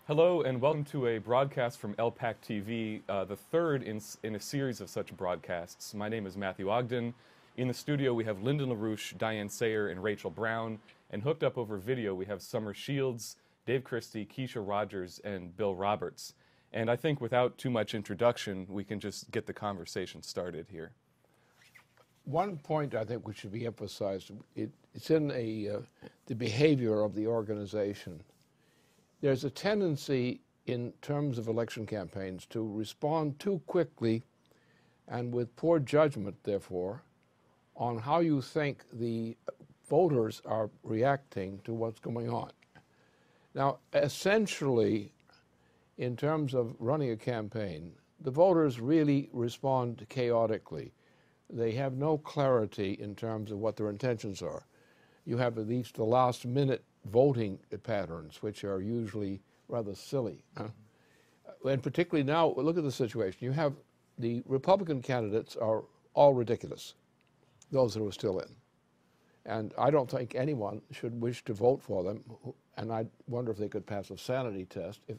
Hello and welcome to a broadcast from LPAC TV, the third in a series of such broadcasts. My name is Matthew Ogden. In the studio we have Lyndon LaRouche, Diane Sayer, and Rachel Brown. And hooked up over video we have Summer Shields, Dave Christie, Keisha Rogers, and Bill Roberts. And I think without too much introduction, we can just get the conversation started here. One point I think which should be emphasized, it's in the behavior of the organization. There's a tendency in terms of election campaigns to respond too quickly and with poor judgment, therefore, on how you think the voters are reacting to what's going on. Now, essentially, in terms of running a campaign, the voters really respond chaotically. They have no clarity in terms of what their intentions are. You have at least the last minute voting patterns, which are usually rather silly. And particularly now, look at the situation. You have the Republican candidates are all ridiculous, those who are still in. And I don't think anyone should wish to vote for them. And I wonder if they could pass a sanity test, if,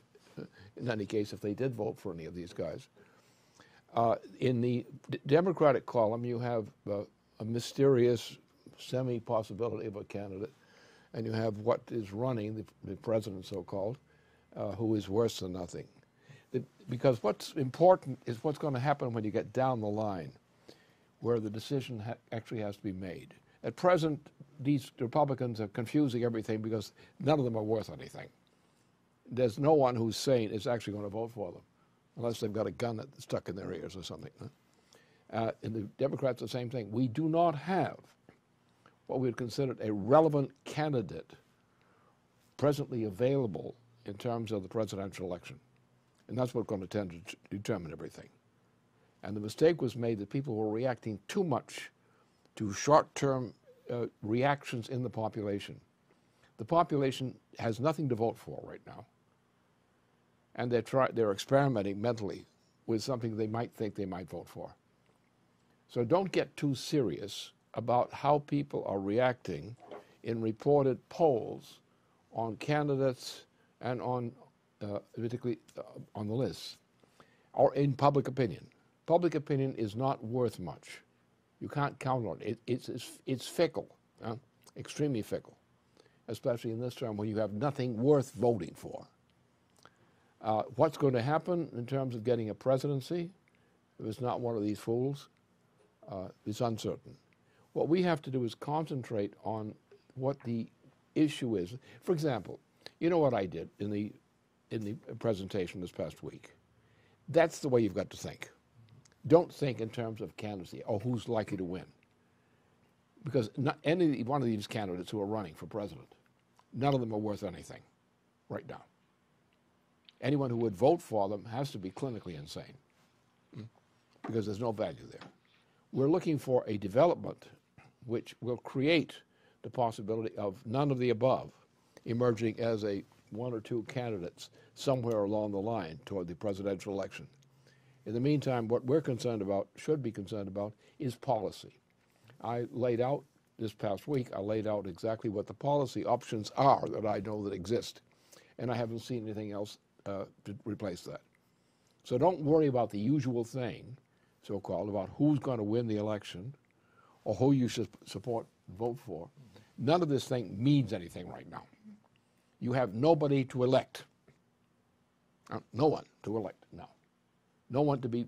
in any case, if they did vote for any of these guys. In the Democratic column, you have a mysterious semi-possibility of a candidate, and you have what is running, the president so-called, who is worse than nothing. Because what's important is what's going to happen when you get down the line, where the decision actually has to be made. At present, these Republicans are confusing everything because none of them are worth anything. There's no one who's sane is actually going to vote for them, unless they've got a gun stuck in their ears or something. And the Democrats, the same thing. We do not have what we would consider a relevant candidate presently available in terms of the presidential election. And that's what's going to tend to determine everything. And the mistake was made that people were reacting too much to short-term reactions in the population. The population has nothing to vote for right now. And they're experimenting mentally with something they might think they might vote for. So don't get too serious about how people are reacting in reported polls on candidates and on, particularly on the lists, or in public opinion. Public opinion is not worth much. You can't count on it. It's fickle, extremely fickle, especially in this term when you have nothing worth voting for. What's going to happen in terms of getting a presidency, if it's not one of these fools, is uncertain. What we have to do is concentrate on what the issue is. For example, you know what I did in the presentation this past week? That's the way you've got to think. Don't think in terms of candidacy or who's likely to win. Because not any one of these candidates who are running for president, none of them are worth anything right now. Anyone who would vote for them has to be clinically insane because there's no value there. We're looking for a development which will create the possibility of none of the above emerging as one or two candidates somewhere along the line toward the presidential election. In the meantime, what we're concerned about, should be concerned about, is policy. I laid out this past week, I laid out exactly what the policy options are that I know that exist. And I haven't seen anything else to replace that. So don't worry about the usual thing, so-called, about who's going to win the election or who you should support, vote for. None of this thing means anything right now. You have nobody to elect. No one to elect now. No one to be,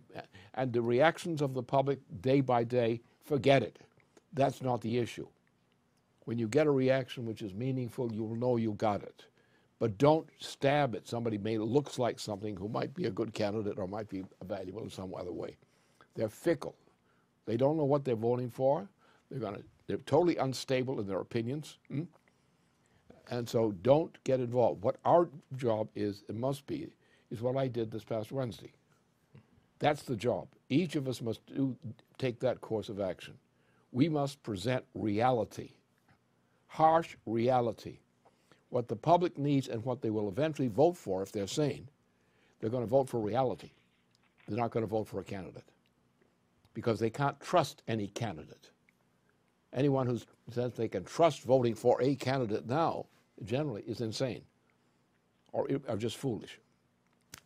and the reactions of the public day by day, forget it. That's not the issue. When you get a reaction which is meaningful, you'll know you got it. But don't stab at somebody who looks like something who might be a good candidate or might be valuable in some other way. They're fickle. They don't know what they're voting for. They're totally unstable in their opinions. And so don't get involved. What our job is, it must be, is what I did this past Wednesday. That's the job. Each of us must take that course of action. We must present reality, harsh reality. What the public needs and what they will eventually vote for if they're sane, they're going to vote for reality. They're not going to vote for a candidate because they can't trust any candidate. Anyone who says they can trust voting for a candidate now generally is insane are just foolish.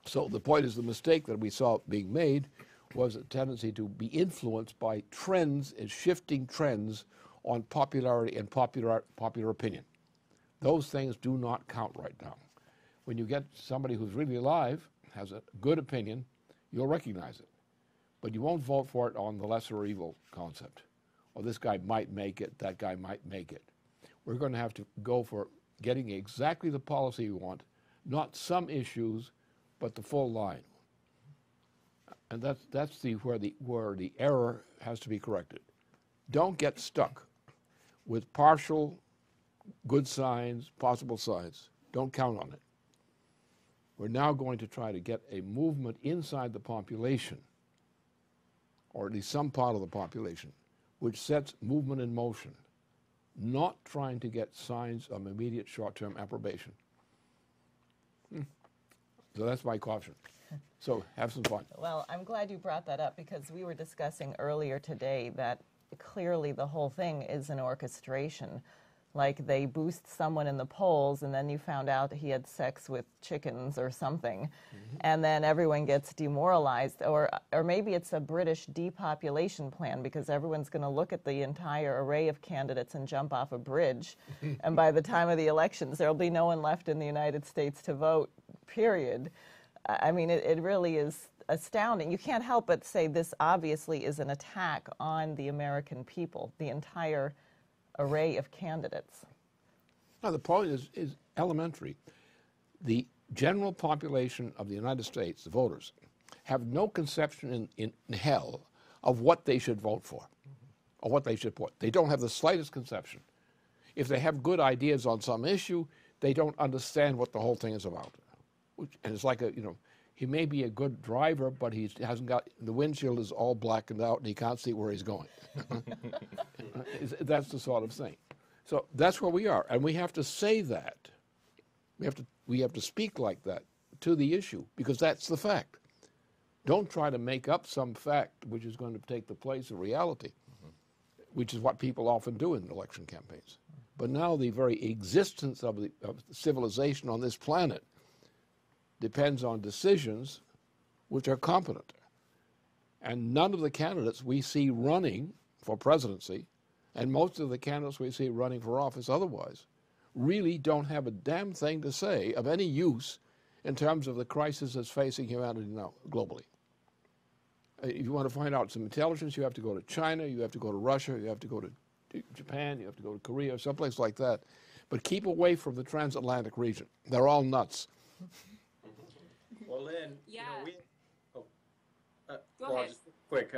So the point is, the mistake that we saw being made was a tendency to be influenced by trends and shifting trends on popularity and popular opinion. Those things do not count right now. When you get somebody who's really alive, has a good opinion, you'll recognize it. But you won't vote for it on the lesser evil concept. Or this guy might make it, that guy might make it. We're going to have to go for getting exactly the policy we want, not some issues, but the full line. And that's where the error has to be corrected. Don't get stuck with partial good signs, possible signs. Don't count on it. We're now going to try to get a movement inside the population, or at least some part of the population, which sets movement in motion, not trying to get signs of immediate short-term approbation. So that's my caution. So have some fun. Well, I'm glad you brought that up, because we were discussing earlier today that clearly the whole thing is an orchestration. Like, they boost someone in the polls, and then you found out he had sex with chickens or something, and then everyone gets demoralized. Or maybe it's a British depopulation plan, because everyone's going to look at the entire array of candidates and jump off a bridge, and by the time of the elections, there'll be no one left in the United States to vote, period. I mean, it really is astounding. You can't help but say this obviously is an attack on the American people, the entire array of candidates. Now, the point is elementary. The general population of the United States, the voters, have no conception in hell of what they should vote for or what they should put. They don't have the slightest conception. If they have good ideas on some issue, they don't understand what the whole thing is about. And it's like he may be a good driver, but he hasn't got, the windshield is all blackened out and he can't see where he's going. That's the sort of thing. So that's where we are, and we have to say that. We have to speak like that to the issue, because that's the fact. Don't try to make up some fact which is going to take the place of reality, which is what people often do in election campaigns. But now the very existence of civilization on this planet depends on decisions which are competent. And none of the candidates we see running for presidency, and most of the candidates we see running for office otherwise, really don't have a damn thing to say of any use in terms of the crisis that's facing humanity now globally. If you want to find out some intelligence, you have to go to China, you have to go to Russia, you have to go to Japan, you have to go to Korea, someplace like that. But keep away from the transatlantic region. They're all nuts. Well, Lynn, Yeah. Go ahead. Just quick.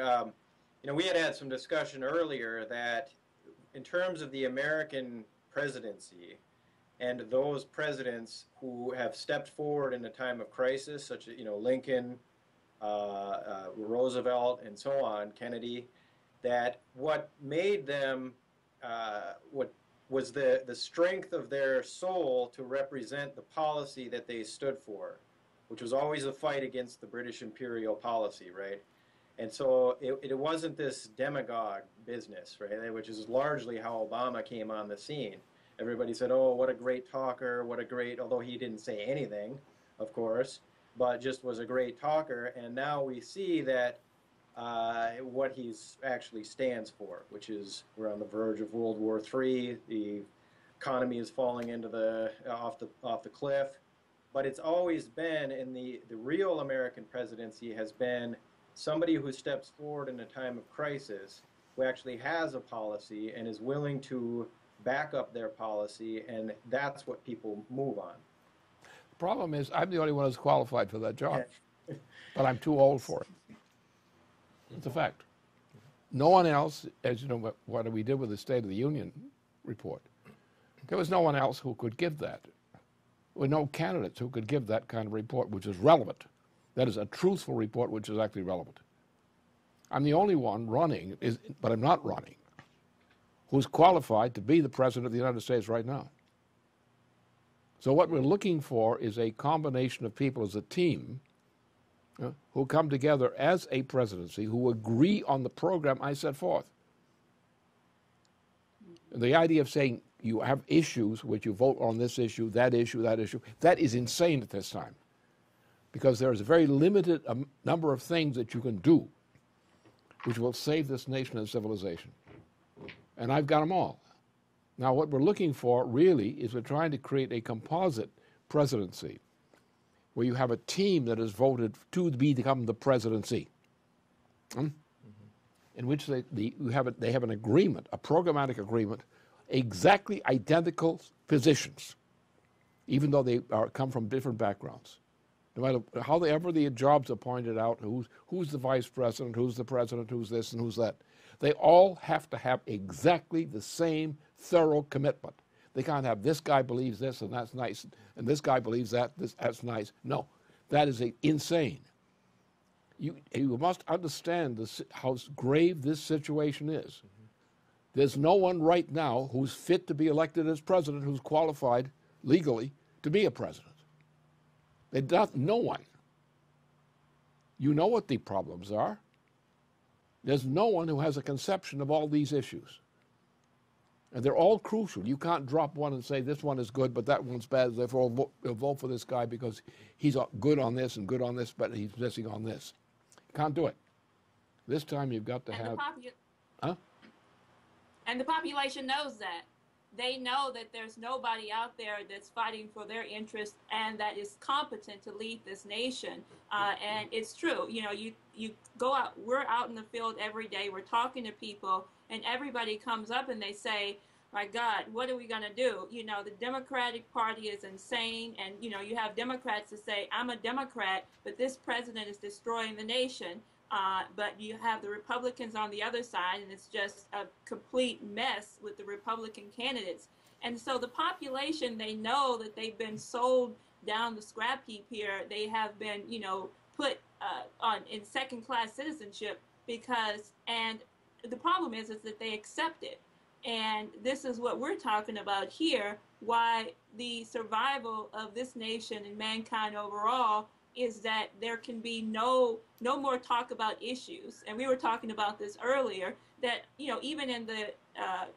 We had some discussion earlier that in terms of the American presidency and those presidents who have stepped forward in a time of crisis, such as, Lincoln, Roosevelt, and so on, Kennedy, that what made them, what was the strength of their soul to represent the policy that they stood for, which was always a fight against the British imperial policy, right? And so it wasn't this demagogue business, right, which is largely how Obama came on the scene. Everybody said, oh, what a great talker, although he didn't say anything, of course, but just was a great talker. And now we see that what he's actually stands for, which is we're on the verge of World War III, the economy is falling into off the cliff. But it's always been, in the real American presidency has been somebody who steps forward in a time of crisis, who actually has a policy and is willing to back up their policy, and that's what people move on. The problem is I'm the only one who's qualified for that job, but I'm too old for it. It's a fact. No one else, as you know, what we did with the State of the Union report, there was no one else who could give that. There were no candidates who could give that kind of report, which is relevant. That is a truthful report, which is actually relevant. I'm the only one running, but I'm not running, who's qualified to be the President of the United States right now. So what we're looking for is a combination of people as a team who come together as a presidency, who agree on the program I set forth. And the idea of saying, you have issues which you vote on this issue, that issue, that issue. That is insane at this time, because there is a very limited number of things that you can do which will save this nation and civilization. And I've got them all. Now, what we're looking for really is we're trying to create a composite presidency where you have a team that is voted to become the presidency, in which they have an agreement, a programmatic agreement, exactly identical positions, even though they come from different backgrounds. No matter however the jobs are pointed out, who's the vice president, who's the president, who's this and who's that, they all have to have exactly the same thorough commitment. They can't have this guy believes this and that's nice, and this guy believes that, that's nice. No, that is insane. You must understand how grave this situation is. There's no one right now who's fit to be elected as president who's qualified legally to be a president. No one. You know what the problems are. There's no one who has a conception of all these issues. And they're all crucial. You can't drop one and say this one is good, but that one's bad, therefore I'll vote for this guy because he's good on this and good on this, but he's missing on this. You can't do it. This time you've got to have... And the population knows that. They know that there's nobody out there that's fighting for their interests and that is competent to lead this nation. And it's true. You know, you go out, we're out in the field every day, we're talking to people, and everybody comes up and they say, my God, what are we going to do? You know, the Democratic Party is insane. And, you know, you have Democrats that say, I'm a Democrat, but this president is destroying the nation. But you have the Republicans on the other side, and it's just a complete mess with the Republican candidates. And so the population, they know that they've been sold down the scrap heap here. They have been, you know, put in second-class citizenship and the problem is that they accept it. And this is what we're talking about here, why the survival of this nation and mankind overall is that there can be no more talk about issues. And we were talking about this earlier, that, you know, even in the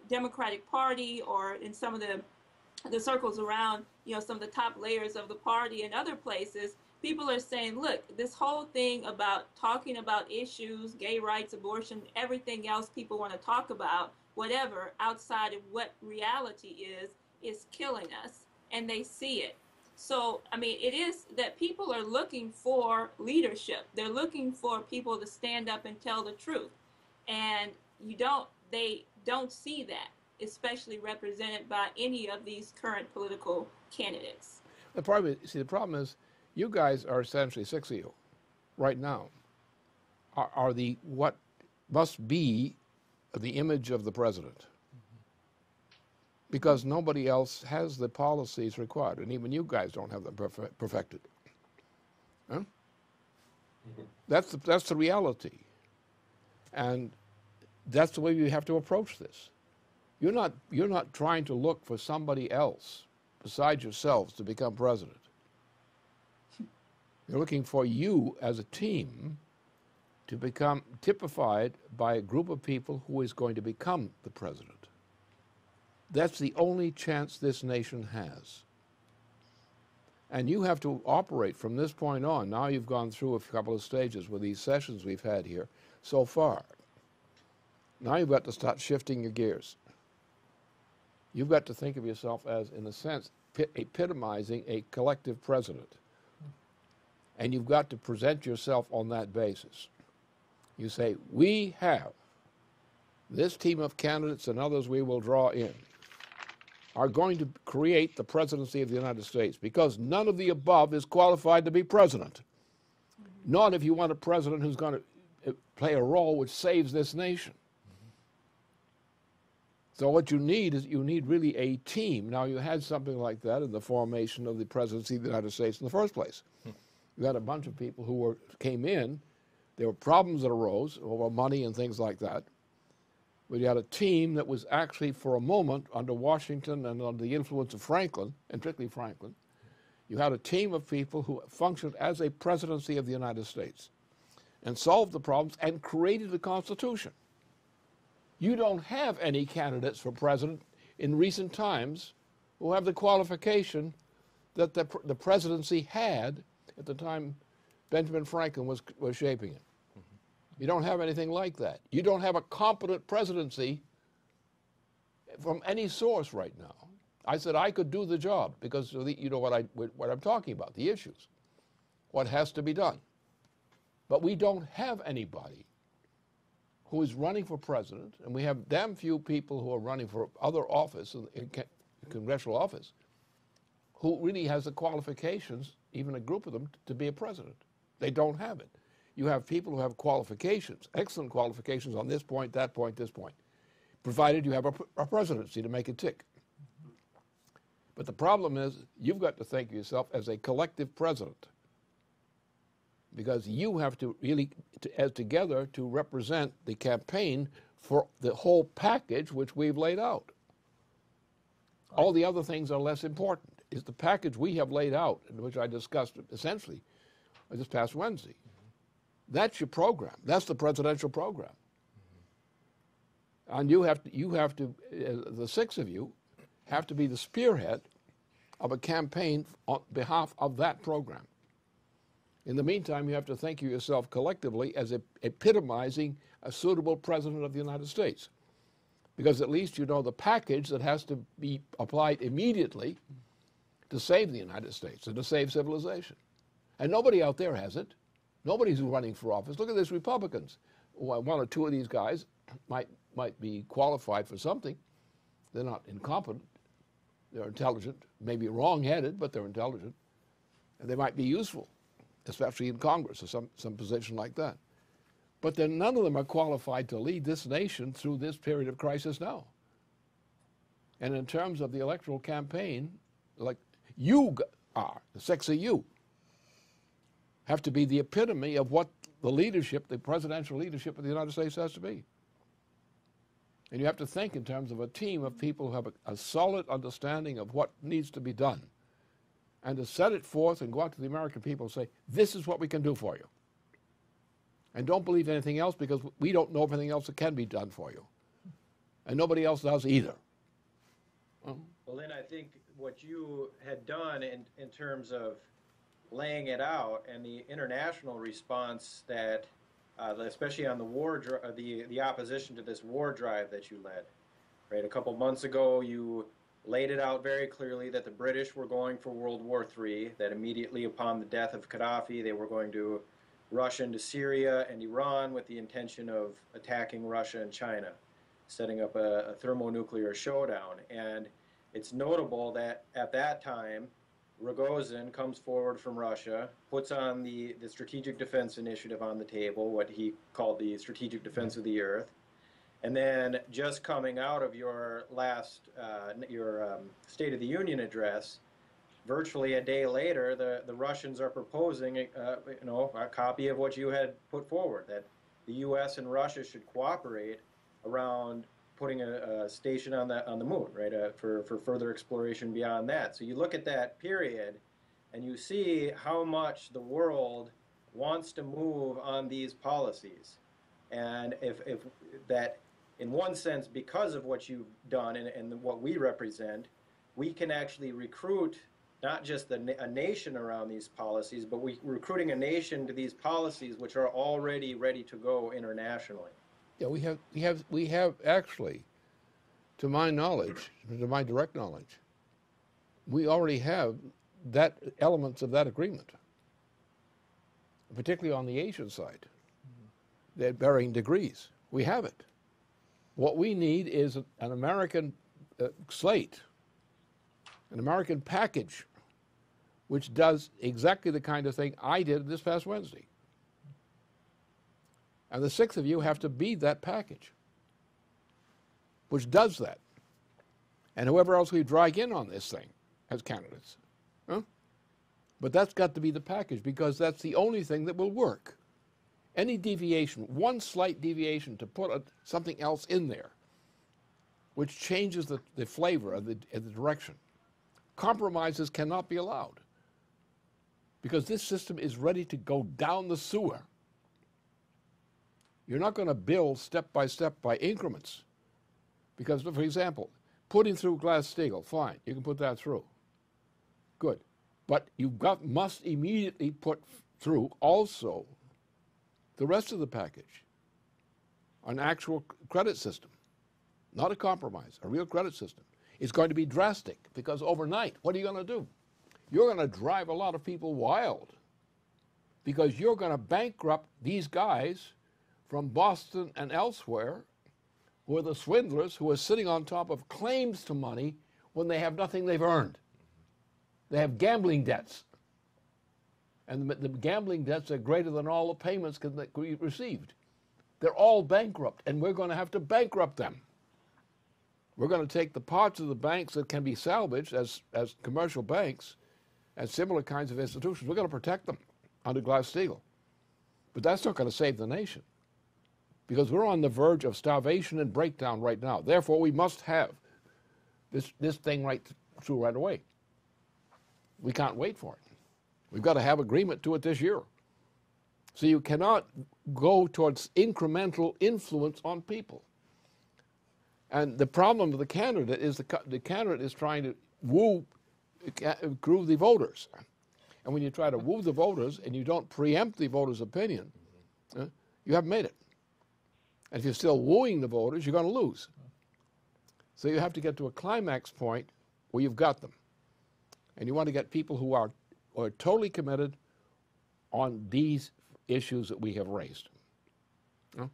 Democratic Party or in some of the circles around, you know, some of the top layers of the party and other places, people are saying, look, this whole thing about talking about issues, gay rights, abortion, everything else people want to talk about, whatever, outside of what reality is killing us. And they see it. So, I mean, it is that people are looking for leadership. They're looking for people to stand up and tell the truth. And they don't see that, especially represented by any of these current political candidates. The problem is you guys are essentially, 6 of you, right now, are what must be the image of the president. Because nobody else has the policies required, and even you guys don't have them perfected. Huh? That's the reality, and that's the way you have to approach this. You're not trying to look for somebody else besides yourselves to become president. You're looking for you as a team to become typified by a group of people who is going to become the president. That's the only chance this nation has. And you have to operate from this point on. Now you've gone through a couple of stages with these sessions we've had here so far. Now you've got to start shifting your gears. You've got to think of yourself as, in a sense, epitomizing a collective president. And you've got to present yourself on that basis. You say, we have this team of candidates and others we will draw in are going to create the presidency of the United States, because none of the above is qualified to be president. Not if you want a president who's going to play a role which saves this nation. So what you need is really a team. Now, you had something like that in the formation of the presidency of the United States in the first place. You had a bunch of people who came in. There were problems that arose over money and things like that. But you had a team that was actually, for a moment, under Washington and under the influence of Franklin, and particularly Franklin, you had a team of people who functioned as a presidency of the United States and solved the problems and created the Constitution. You don't have any candidates for president in recent times who have the qualification that the presidency had at the time Benjamin Franklin was shaping it. You don't have anything like that. You don't have a competent presidency from any source right now. I said I could do the job because you know what I'm talking about, the issues, what has to be done. But we don't have anybody who is running for president, and we have damn few people who are running for other office, in congressional office, who really has the qualifications, even a group of them, to be a president. They don't have it. You have people who have qualifications, excellent qualifications on this point, that point, this point, provided you have a presidency to make it tick. But the problem is you've got to think of yourself as a collective president, because you have to really, as together, to represent the campaign for the whole package which we've laid out. All the other things are less important. It's the package we have laid out, in which I discussed essentially this past Wednesday. That's your program. That's the presidential program. And you have to, the six of you, have to be the spearhead of a campaign on behalf of that program. In the meantime, you have to think of yourself collectively as epitomizing a suitable president of the United States, because at least you know the package that has to be applied immediately to save the United States and to save civilization. And nobody out there has it. Nobody's running for office. Look at this, Republicans. One or two of these guys might be qualified for something. They're not incompetent. They're intelligent, maybe wrong-headed, but they're intelligent. And they might be useful, especially in Congress or some position like that. But then none of them are qualified to lead this nation through this period of crisis now. And in terms of the electoral campaign, like you are, the six of you, have to be the epitome of what the leadership, the presidential leadership of the United States has to be. And you have to think in terms of a team of people who have a solid understanding of what needs to be done, and to set it forth and go out to the American people and say, this is what we can do for you. And don't believe anything else, because we don't know everything else that can be done for you. And nobody else does either. Well, then I think what you had done in terms of laying it out and the international response that, especially on the war, the opposition to this war drive that you led, right? A couple months ago, you laid it out very clearly that the British were going for World War III, that immediately upon the death of Gaddafi, they were going to rush into Syria and Iran with the intention of attacking Russia and China, setting up a thermonuclear showdown. And it's notable that at that time, Rogozin comes forward from Russia, puts on the Strategic Defense Initiative on the table, what he called the Strategic Defense of the Earth. And then just coming out of your last, State of the Union address, virtually a day later, the Russians are proposing a copy of what you had put forward, that the U.S. and Russia should cooperate around putting a station on the moon, right, for further exploration beyond that. So you look at that period, and you see how much the world wants to move on these policies. And if that, in one sense, because of what you've done and what we represent, we can actually recruit not just a nation around these policies, but we're recruiting a nation to these policies which are already ready to go internationally. Yeah, we have actually, to my knowledge, to my direct knowledge, we already have that elements of that agreement, particularly on the Asian side, at varying degrees. We have it. What we need is an American slate, an American package, which does exactly the kind of thing I did this past Wednesday. And the six of you have to be that package, which does that. And whoever else we drag in on this thing as candidates. Huh? But that's got to be the package, because that's the only thing that will work. Any deviation, one slight deviation to put something else in there, which changes the flavor of the direction. Compromises cannot be allowed, because this system is ready to go down the sewer. You're not going to build step by increments. Because, for example, Put him through Glass-Steagall, fine, you can put that through. Good. But you must immediately put through also the rest of the package, an actual credit system, not a compromise, a real credit system. It's going to be drastic because overnight, what are you going to do? You're going to drive a lot of people wild because you're going to bankrupt these guys from Boston and elsewhere who are the swindlers who are sitting on top of claims to money when they have nothing they've earned. They have gambling debts. And the gambling debts are greater than all the payments that we received. They're all bankrupt, and we're going to have to bankrupt them. We're going to take the parts of the banks that can be salvaged as commercial banks and similar kinds of institutions. We're going to protect them under Glass-Steagall. But that's not going to save the nation because we're on the verge of starvation and breakdown right now. Therefore, we must have this thing right through right away. We can't wait for it. We've got to have agreement to it this year. So you cannot go towards incremental influence on people. And the problem with the candidate is the candidate is trying to woo the voters. And when you try to woo the voters and you don't preempt the voters' opinion, you haven't made it. And if you're still wooing the voters, you're going to lose. So you have to get to a climax point where you've got them. And you want to get people who are totally committed on these issues that we have raised. That's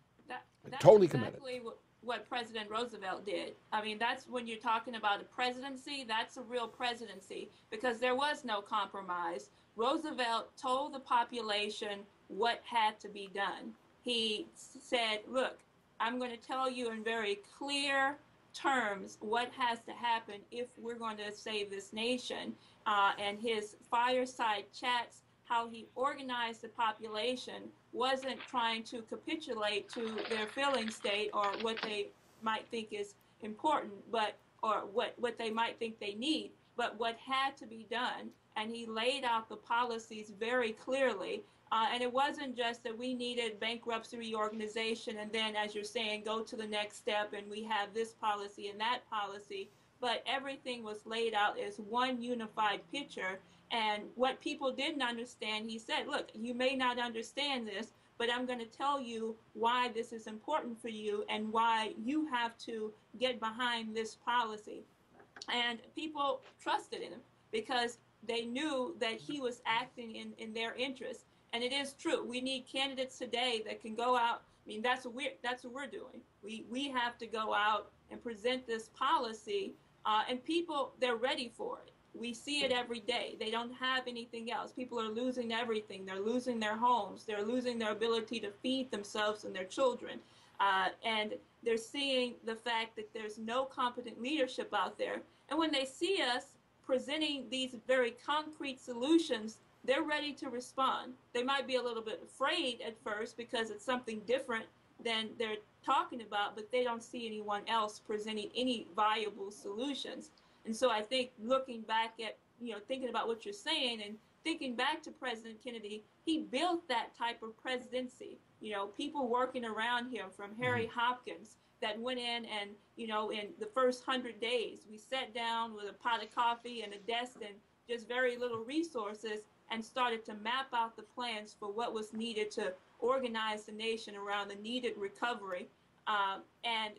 totally exactly committed. What President Roosevelt did. I mean, that's when you're talking about a presidency, that's a real presidency because there was no compromise. Roosevelt told the population what had to be done. He said, look, I'm going to tell you in very clear terms what has to happen if we're going to save this nation. And his fireside chats, how he organized the population, wasn't trying to capitulate to their feeling state or what they might think is important, or what they might think they need, but what had to be done. And he laid out the policies very clearly. And it wasn't just that we needed bankruptcy reorganization and then, as you're saying, go to the next step and we have this policy and that policy, but everything was laid out as one unified picture. And what people didn't understand, he said, look, you may not understand this, but I'm going to tell you why this is important for you and why you have to get behind this policy. And people trusted in him because they knew that he was acting in their interest. And it is true. We need candidates today that can go out. I mean, that's what we're doing. We have to go out and present this policy, and people, they're ready for it. We see it every day. They don't have anything else. People are losing everything. They're losing their homes. They're losing their ability to feed themselves and their children. And they're seeing the fact that there's no competent leadership out there. And when they see us presenting these very concrete solutions, they're ready to respond. They might be a little bit afraid at first because it's something different than they're talking about, but they don't see anyone else presenting any viable solutions. And so I think looking back at, thinking about what you're saying and thinking back to President Kennedy, he built that type of presidency. People working around him, from Harry Hopkins, that went in and, in the first 100 days, we sat down with a pot of coffee and a desk and just very little resources and started to map out the plans for what was needed to organize the nation around the needed recovery, and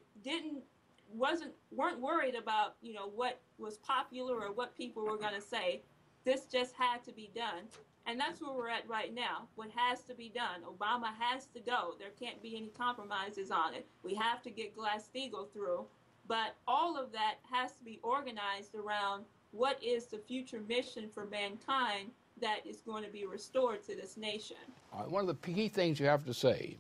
weren't worried about what was popular or what people were going to say. This just had to be done, and that's where we're at right now. What has to be done? Obama has to go. There can't be any compromises on it. We have to get Glass-Steagall through, but all of that has to be organized around what is the future mission for mankind that is going to be restored to this nation. One of the key things you have to say,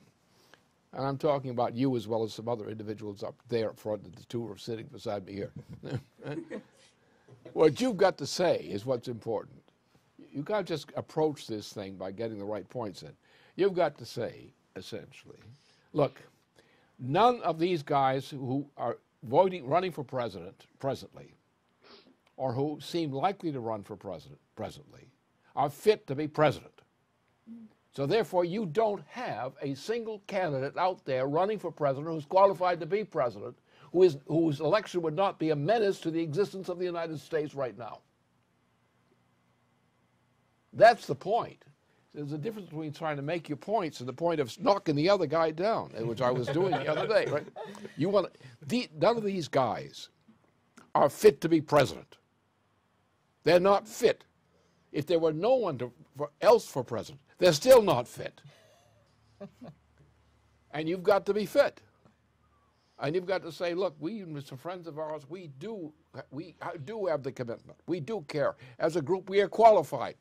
and I'm talking about you as well as some other individuals up there up front, the two are sitting beside me here. What you've got to say is what's important. You can't just approach this thing by getting the right points in. You've got to say, essentially, look, none of these guys who are running for president presently, or who seem likely to run for president presently, are fit to be president. So therefore, you don't have a single candidate out there running for president who's qualified to be president, whose election would not be a menace to the existence of the United States right now. That's the point. There's a difference between trying to make your points and the point of knocking the other guy down, which I was doing the other day, right? None of these guys are fit to be president. They're not fit. If there were no one else for president, they're still not fit. And you've got to be fit. And you've got to say, look, we, some friends of ours, we do have the commitment. We do care. As a group, we are qualified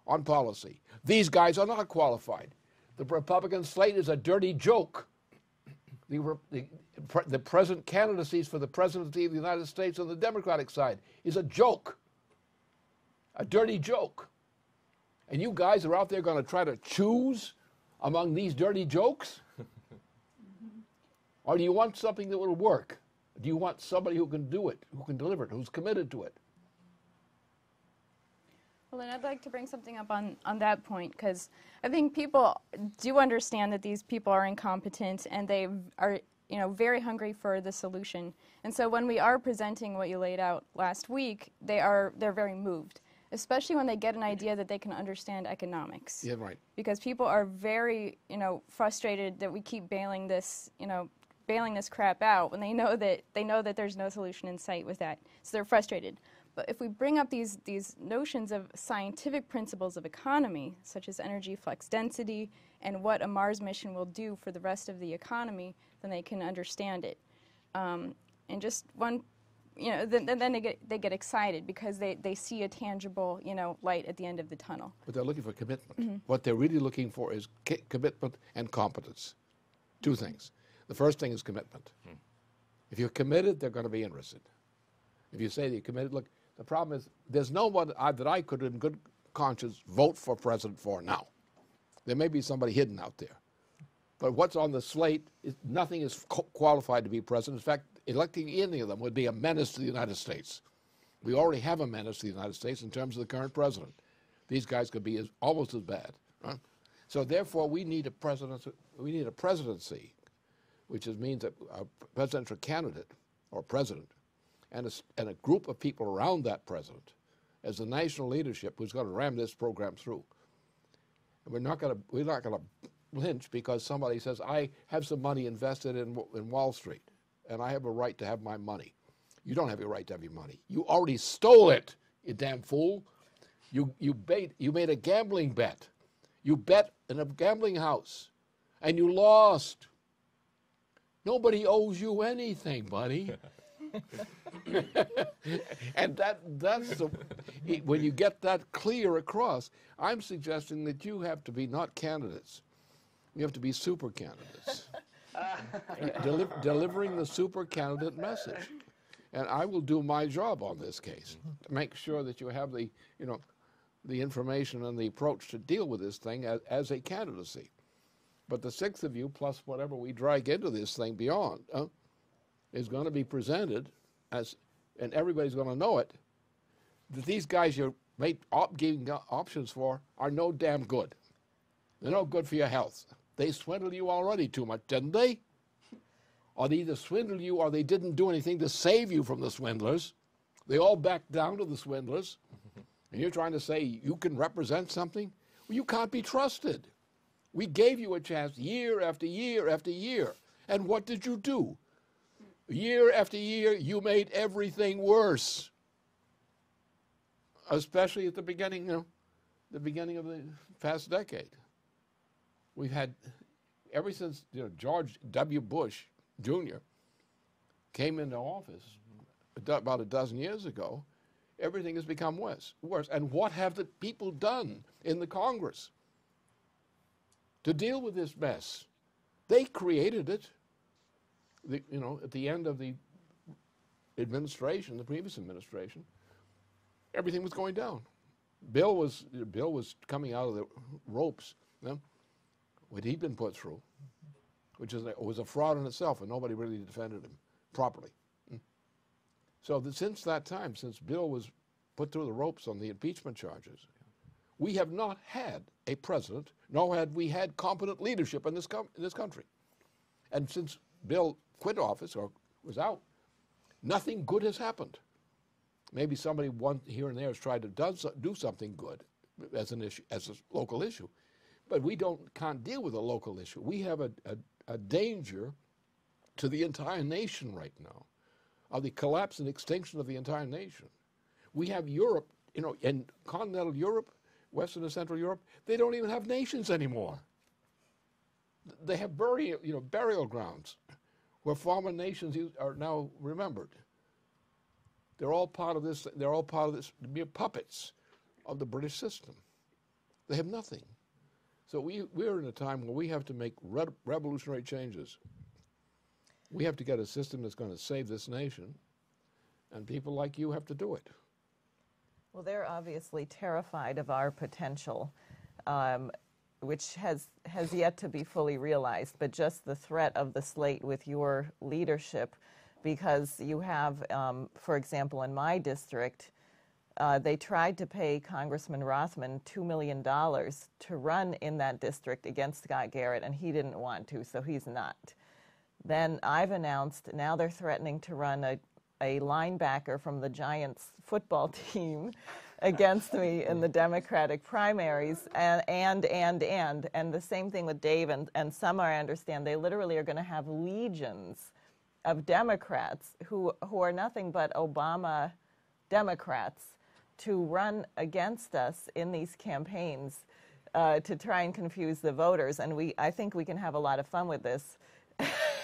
on policy. These guys are not qualified. The Republican slate is a dirty joke. The present candidacies for the presidency of the United States on the Democratic side is a joke. A dirty joke. And you guys are out there going to try to choose among these dirty jokes? Or do you want something that will work? Do you want somebody who can do it, who can deliver it, who's committed to it? Well, then I'd like to bring something up on that point, because I think people do understand that these people are incompetent and they are, very hungry for the solution. And so when we are presenting what you laid out last week, they're very moved, especially when they get an idea that they can understand economics. Yeah, right. Because people are very, frustrated that we keep bailing this crap out when they know that there's no solution in sight with that. So they're frustrated. But if we bring up these notions of scientific principles of economy, such as energy flux density and what a Mars mission will do for the rest of the economy, then they can understand it. And just one, then they get excited because they see a tangible, light at the end of the tunnel. But they're looking for commitment. Mm-hmm. What they're really looking for is commitment and competence. Two things. The first thing is commitment. If you're committed, they're going to be interested. If you say that you're committed, look, the problem is there's no one that I could in good conscience vote for president for now. There may be somebody hidden out there. But what's on the slate, nothing is qualified to be president. In fact, electing any of them would be a menace to the United States. We already have a menace to the United States in terms of the current president. These guys could be almost as bad. Right? So therefore, we need a presidency, which means a presidential candidate or president and a group of people around that president as the national leadership who's going to ram this program through. And we're not going to lynch because somebody says, I have some money invested in Wall Street and I have a right to have my money. You don't have a right to have your money. You already stole it, you damn fool. You made a gambling bet. You bet in a gambling house and you lost. Nobody owes you anything, buddy. And that's when you get that clear across, I'm suggesting that you have to be not candidates. You have to be super candidates. Delivering the super candidate message. And I will do my job on this case to make sure that you have the information and the approach to deal with this thing as a candidacy. But the six of you, plus whatever we drag into this thing beyond, is going to be presented as, and everybody's going to know it, that these guys you're giving options for are no damn good. They're no good for your health. They swindled you already too much, didn't they? Or they either swindled you or they didn't do anything to save you from the swindlers. They all backed down to the swindlers. And you're trying to say you can represent something? Well, you can't be trusted. We gave you a chance year after year after year. And what did you do? Year after year, you made everything worse. Especially at the beginning, of the past decade. We've had, ever since George W. Bush Jr. came into office about a dozen years ago, everything has become worse. And what have the people done in the Congress to deal with this mess? They created it. At the end of the administration, the previous administration, everything was going down. Bill was coming out of the ropes, what he'd been put through, which was a fraud in itself, and nobody really defended him properly. So since that time, since Bill was put through the ropes on the impeachment charges, we have not had a president, nor had we had competent leadership in this country. And since Bill quit office or was out, Nothing good has happened. Maybe somebody here and there has tried to do something good as an issue, as a local issue, but we can't deal with a local issue. We have a danger to the entire nation right now, of the collapse and extinction of the entire nation. We have Europe, in continental Europe, Western and Central Europe, they don't even have nations anymore. They have burial grounds where former nations are now remembered. They're all part of this. They're all part of this mere puppets of the British system. They have nothing. So we're in a time where we have to make revolutionary changes. We have to get a system that's going to save this nation, and people like you have to do it. Well, they're obviously terrified of our potential, which has yet to be fully realized, but just the threat of the slate with your leadership, because you have, for example, in my district, they tried to pay Congressman Rothman $2 million to run in that district against Scott Garrett, and he didn't want to, so he's not. Then I've announced now they're threatening to run a linebacker from the Giants football team against me in the Democratic primaries, and the same thing with Dave, and some, I understand, they literally are going to have legions of Democrats who are nothing but Obama Democrats to run against us in these campaigns to try and confuse the voters, and I think we can have a lot of fun with this.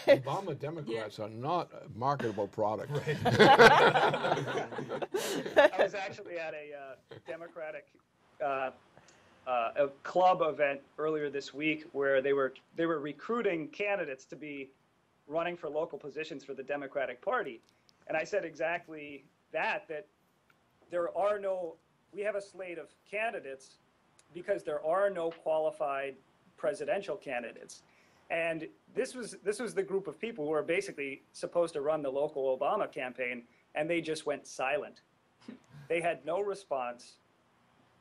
Obama Democrats are not a marketable product. Right. I was actually at a Democratic a club event earlier this week where they were recruiting candidates to be running for local positions for the Democratic Party, and I said exactly that we have a slate of candidates because there are no qualified presidential candidates. And this was the group of people who were basically supposed to run the local Obama campaign, and they just went silent. They had no response,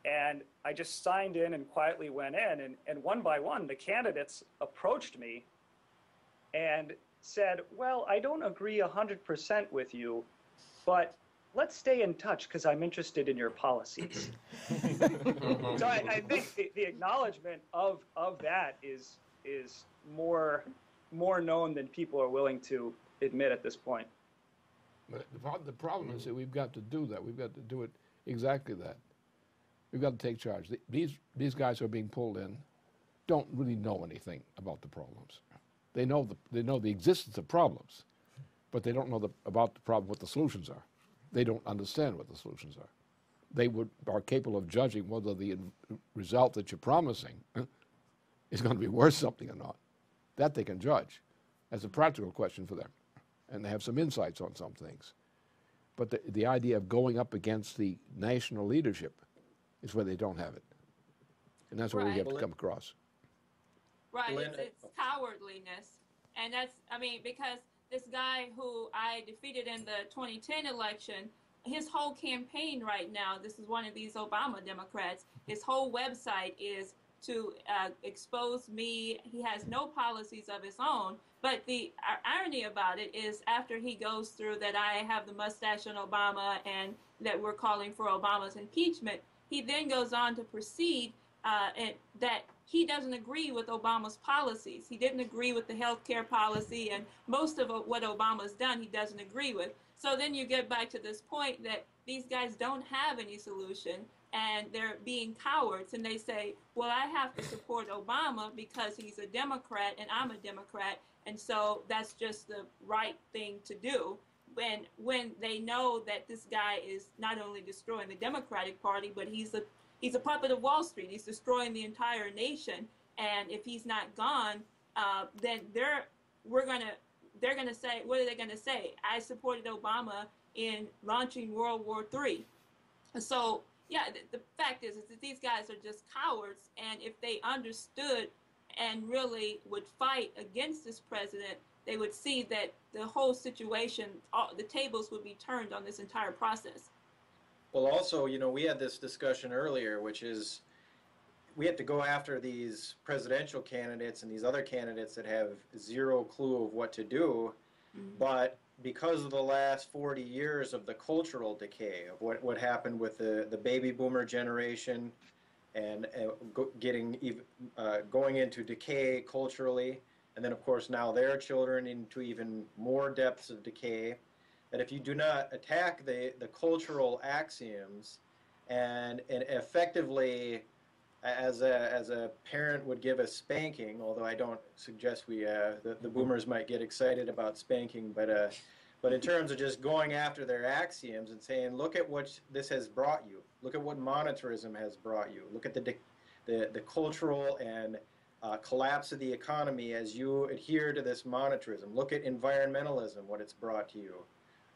and I just signed in and quietly went in, and one by one, the candidates approached me and said, well, I don't agree 100% with you, but let's stay in touch because I'm interested in your policies. So I think the acknowledgement of that is more known than people are willing to admit at this point. But the problem is that we've got to do that. We've got to do it exactly that. We've got to take charge. These guys who are being pulled in don't really know anything about the problems. They know the existence of problems, but they don't know about the problem, what the solutions are. They don't understand what the solutions are. They are capable of judging whether the result that you're promising is going to be worth something or not. That they can judge. That's a practical question for them. And they have some insights on some things. But the idea of going up against the national leadership is where they don't have it. And that's what we have to come across. Right, it's cowardliness. And that's, because this guy who I defeated in the 2010 election, his whole campaign right now, this is one of these Obama Democrats, his whole website is to expose me. He has no policies of his own. But the irony about it is after he goes through that I have the mustache on Obama and that we're calling for Obama's impeachment, he then goes on to proceed that he doesn't agree with Obama's policies. He didn't agree with the health care policy, and most of what Obama's done he doesn't agree with. So then you get back to this point that these guys don't have any solution, and they're being cowards, and they say, well, I have to support Obama because he's a Democrat and I'm a Democrat, and so that's just the right thing to do. When they know that this guy is not only destroying the Democratic Party, but he's a puppet of Wall Street. He's destroying the entire nation, and if he's not gone, then they're gonna say, what are they gonna say? I supported Obama in launching World War III. So yeah, the fact is that these guys are just cowards, and if they understood and really would fight against this president, they would see that the whole situation, the tables would be turned on this entire process. Well, also, we had this discussion earlier, which is we have to go after these presidential candidates and these other candidates that have zero clue of what to do. Mm-hmm. But because of the last 40 years of the cultural decay of what happened with the baby boomer generation and going into decay culturally, and then of course now their children into even more depths of decay, that if you do not attack the cultural axioms and effectively, as a parent would give a spanking, although I don't suggest the boomers might get excited about spanking, but in terms of just going after their axioms and saying, look at what this has brought you, look at what monetarism has brought you, look at the cultural and collapse of the economy as you adhere to this monetarism, look at environmentalism, what it's brought to you,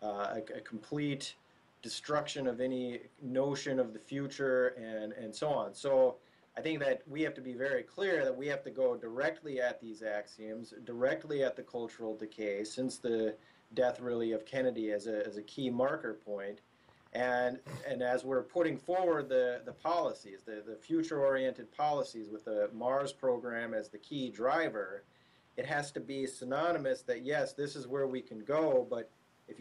a complete destruction of any notion of the future and so on. So I think that we have to be very clear that we have to go directly at these axioms, directly at the cultural decay, since the death really of Kennedy as a key marker point. And as we're putting forward the policies, the future-oriented policies with the Mars program as the key driver, it has to be synonymous that yes, this is where we can go, but if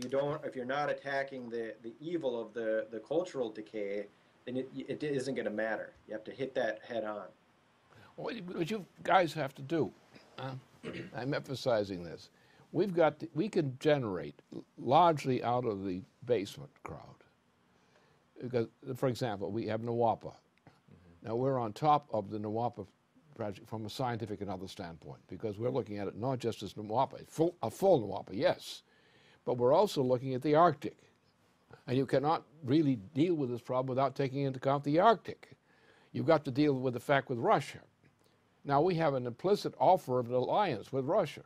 you're not attacking the evil of the cultural decay, then it isn't going to matter. You have to hit that head on. What you guys have to do, I'm emphasizing this, we can generate largely out of the basement crowd. Because, for example, we have NWAPA. Now we're on top of the NWAPA project from a scientific and other standpoint, because we're looking at it not just as NWAPA, a full NWAPA, yes, but we're also looking at the Arctic. And you cannot really deal with this problem without taking into account the Arctic. You've got to deal with the fact with Russia. Now we have an implicit offer of an alliance with Russia.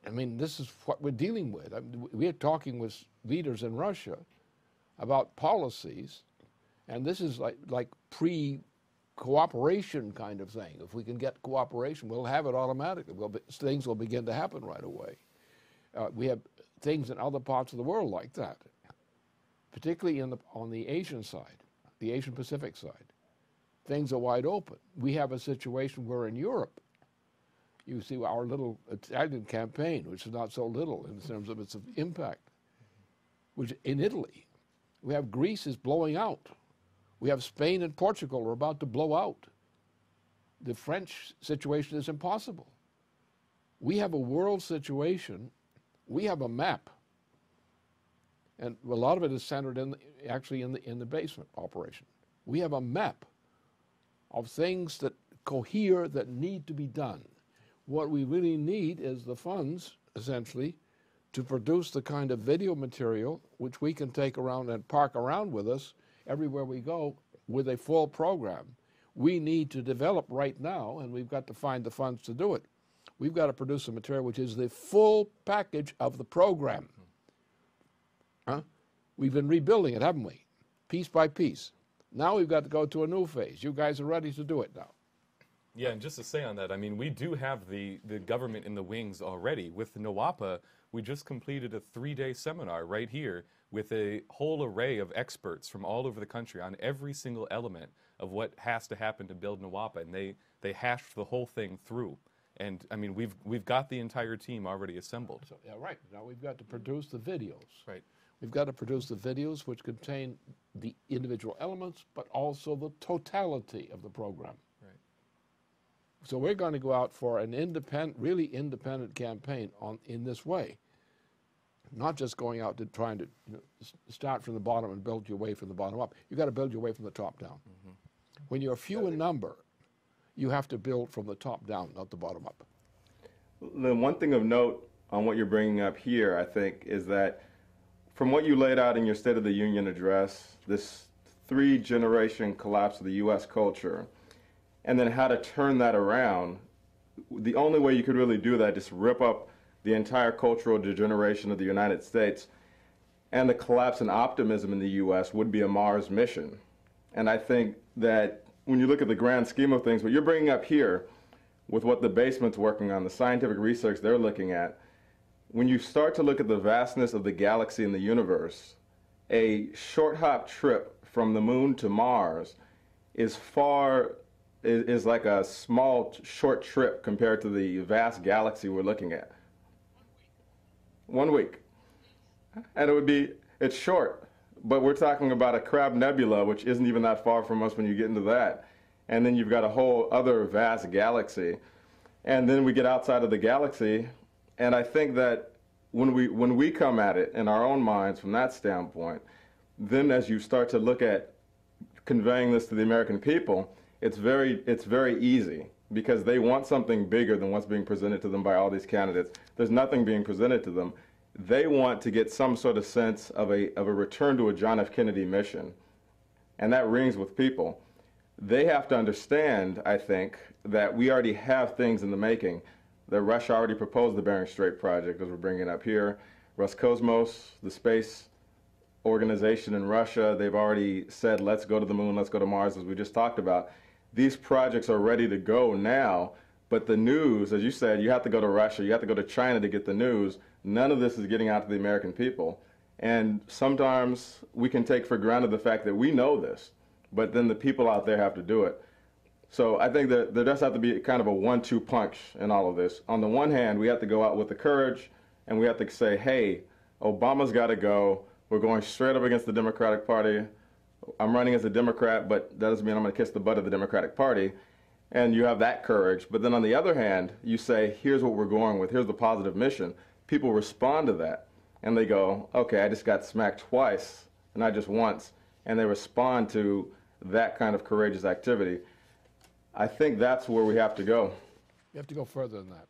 This is what we're dealing with. We're talking with leaders in Russia about policies, and this is like pre-cooperation kind of thing. If we can get cooperation, we'll have it automatically. Things will begin to happen right away. We have things in other parts of the world like that, particularly on the Asian side, the Asian Pacific side. Things are wide open. We have a situation where in Europe, you see our little Italian campaign, which is not so little in terms of its impact, which in Italy, we have Greece is blowing out. We have Spain and Portugal are about to blow out. The French situation is impossible. We have a world situation. We have a map, and a lot of it is centered in the basement operation. We have a map of things that cohere that need to be done. What we really need is the funds, essentially, to produce the kind of video material which we can take around and park around with us everywhere we go with a full program. We need to develop right now, and we've got to find the funds to do it. We've got to produce a material which is the full package of the program. We've been rebuilding it, haven't we? Piece by piece. Now we've got to go to a new phase. You guys are ready to do it now. Yeah, and just to say on that, we do have the government in the wings already. With NWAPA, we just completed a 3-day seminar right here with a whole array of experts from all over the country on every single element of what has to happen to build NWAPA, and they hashed the whole thing through. And we've got the entire team already assembled. So, yeah, right. Now we've got to produce the videos. Right. We've got to produce the videos which contain the individual elements, but also the totality of the program. Right. So we're going to go out for an really independent campaign in this way, not just going out to trying to start from the bottom and build your way from the bottom up. You've got to build your way from the top down. Mm-hmm. When you're few in number, you have to build from the top down, not the bottom up. The one thing of note on what you're bringing up here, I think, is that from what you laid out in your State of the Union address, this 3-generation collapse of the U.S. culture, and then how to turn that around, the only way you could really do that is rip up the entire cultural degeneration of the United States, and the collapse in optimism in the U.S. would be a Mars mission. And I think that when you look at the grand scheme of things, what you're bringing up here with what the basement's working on, the scientific research they're looking at, when you start to look at the vastness of the galaxy and the universe, a short hop trip from the moon to Mars is like a small short trip compared to the vast galaxy we're looking at. 1 week. And it's short, but we're talking about a Crab Nebula, which isn't even that far from us when you get into that. And then you've got a whole other vast galaxy. And then we get outside of the galaxy, and I think that when we come at it in our own minds from that standpoint, then as you start to look at conveying this to the American people, it's very easy, because they want something bigger than what's being presented to them by all these candidates. There's nothing being presented to them. They want to get some sort of sense of a return to a John F. Kennedy mission, and that rings with people. They have to understand, I think, that we already have things in the making. That Russia already proposed the Bering Strait project, as we're bringing up here. Roscosmos, the space organization in Russia, they've already said, let's go to the moon, let's go to Mars, as we just talked about. These projects are ready to go now, but the news, as you said, you have to go to Russia, you have to go to China to get the news. None of this is getting out to the American people. And sometimes we can take for granted the fact that we know this, but then the people out there have to do it. So I think that there does have to be kind of a 1-2 punch in all of this. On the one hand, we have to go out with the courage, and we have to say, hey, Obama's got to go. We're going straight up against the Democratic Party. I'm running as a Democrat, but that doesn't mean I'm going to kiss the butt of the Democratic Party. And you have that courage. But then on the other hand, you say, here's what we're going with. Here's the positive mission. People respond to that. And they go, okay, I just got smacked twice, and not just once. And they respond to that kind of courageous activity. I think that's where we have to go. You have to go further than that.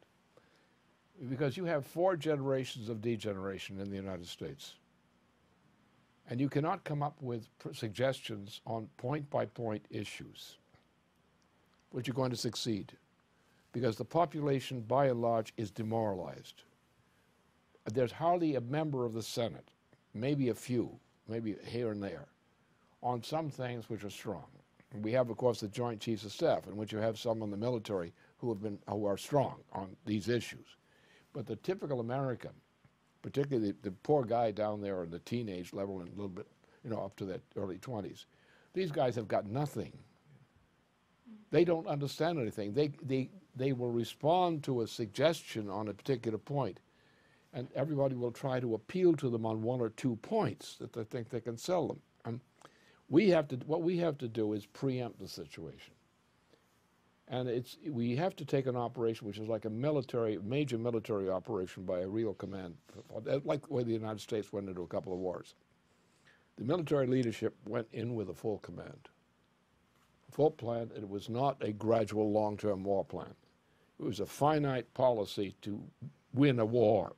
Because you have 4 generations of degeneration in the United States. And you cannot come up with suggestions on point-by-point issues which are going to succeed, because the population, by and large, is demoralized. There's hardly a member of the Senate, maybe a few, maybe here and there, on some things which are strong. We have, of course, the Joint Chiefs of Staff, in which you have some in the military who are strong on these issues. But the typical American, particularly the poor guy down there in the teenage level and a little bit, up to that early 20s, these guys have got nothing. They don't understand anything. They will respond to a suggestion on a particular point, and everybody will try to appeal to them on 1 or 2 points that they think they can sell them. And what we have to do is preempt the situation. And we have to take an operation which is like a major military operation by a real command, like the way the United States went into a couple of wars. The military leadership went in with a full command, a full plan. It was not a gradual long-term war plan. It was a finite policy to win a war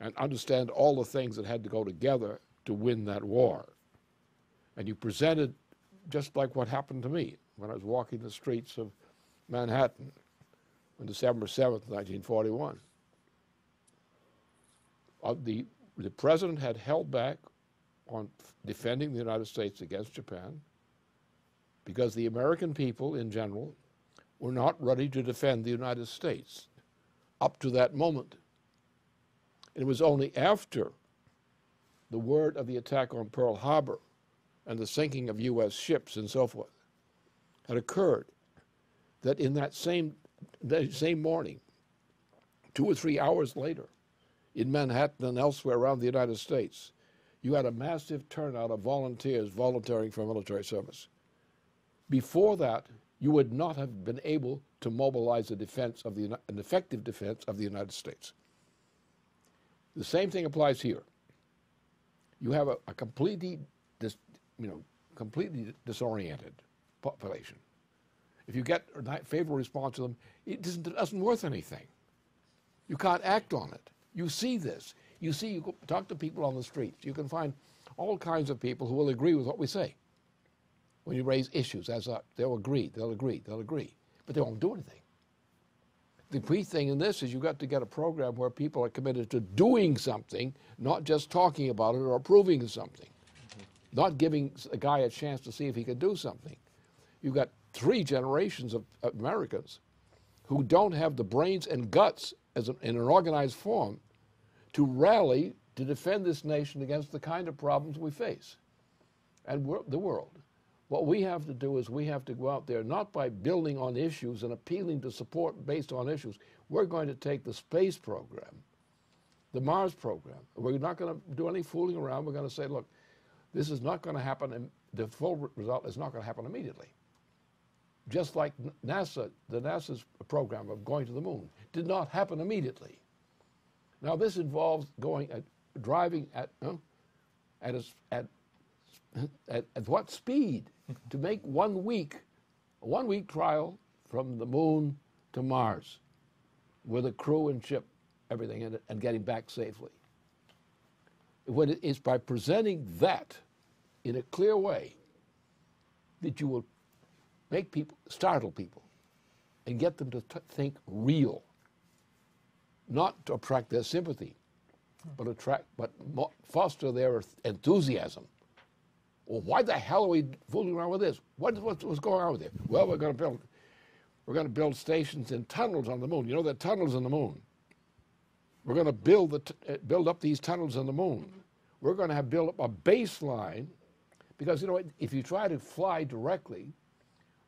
and understand all the things that had to go together to win that war. And you presented just like what happened to me when I was walking the streets of Manhattan on December 7th, 1941. The president had held back on defending the United States against Japan because the American people in general were not ready to defend the United States up to that moment. It was only after the word of the attack on Pearl Harbor and the sinking of U.S. ships and so forth had occurred that in that same morning, 2 or 3 hours later, in Manhattan and elsewhere around the United States, you had a massive turnout of volunteers volunteering for military service. Before that, you would not have been able to mobilize an effective defense of the United States. The same thing applies here. You have a completely disoriented population. If you get a favorable response to them, it doesn't worth anything. You can't act on it. You see this. You talk to people on the streets. You can find all kinds of people who will agree with what we say. When you raise issues, they'll agree, but they won't do anything. The key thing in this is you've got to get a program where people are committed to doing something, not just talking about it or approving of something, not giving a guy a chance to see if he can do something. You've got 3 generations of Americans who don't have the brains and guts in an organized form to rally to defend this nation against the kind of problems we face and the world. What we have to do is we have to go out there not by building on issues and appealing to support based on issues. We're going to take the space program the Mars program. We're not going to do any fooling around. We're going to say, look, this is not going to happen, and the full result is not going to happen immediately. Just like NASA, the NASA's program of going to the moon did not happen immediately. Now this involves driving at what speed to make 1 week, a 1 week trial from the moon to Mars with a crew and ship, everything in it, and getting back safely. It's by presenting that in a clear way that you will make people, startle people, and get them to think real, not to attract their sympathy, but foster their enthusiasm. Well, why the hell are we fooling around with this? What's going on with it? Well, we're going to build stations in tunnels on the moon. You know, there are tunnels on the moon. We're going to build up these tunnels on the moon. We're going to build up a baseline, because, you know, if you try to fly directly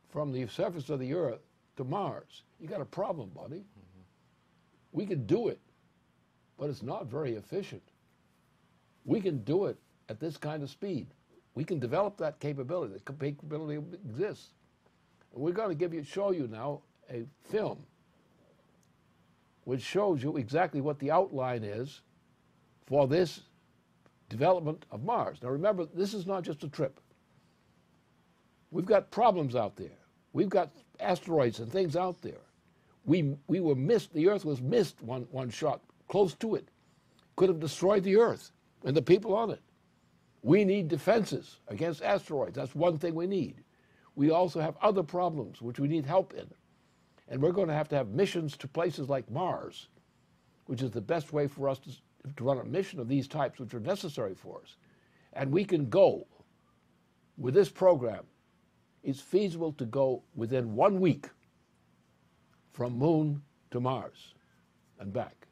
from the surface of the Earth to Mars, you got a problem, buddy. Mm-hmm. We can do it, but it's not very efficient. We can do it at this kind of speed. We can develop that capability. The capability exists. And we're going to show you now a film which shows you exactly what the outline is for this development of Mars. Now remember, this is not just a trip. We've got problems out there. We've got asteroids and things out there. We were missed, the Earth was missed one shot, close to it. Could have destroyed the Earth and the people on it. We need defenses against asteroids. That's one thing we need. We also have other problems which we need help in. And we're going to have missions to places like Mars, which is the best way for us to run a mission of these types, which are necessary for us. And we can go with this program. It's feasible to go within 1 week from Moon to Mars and back.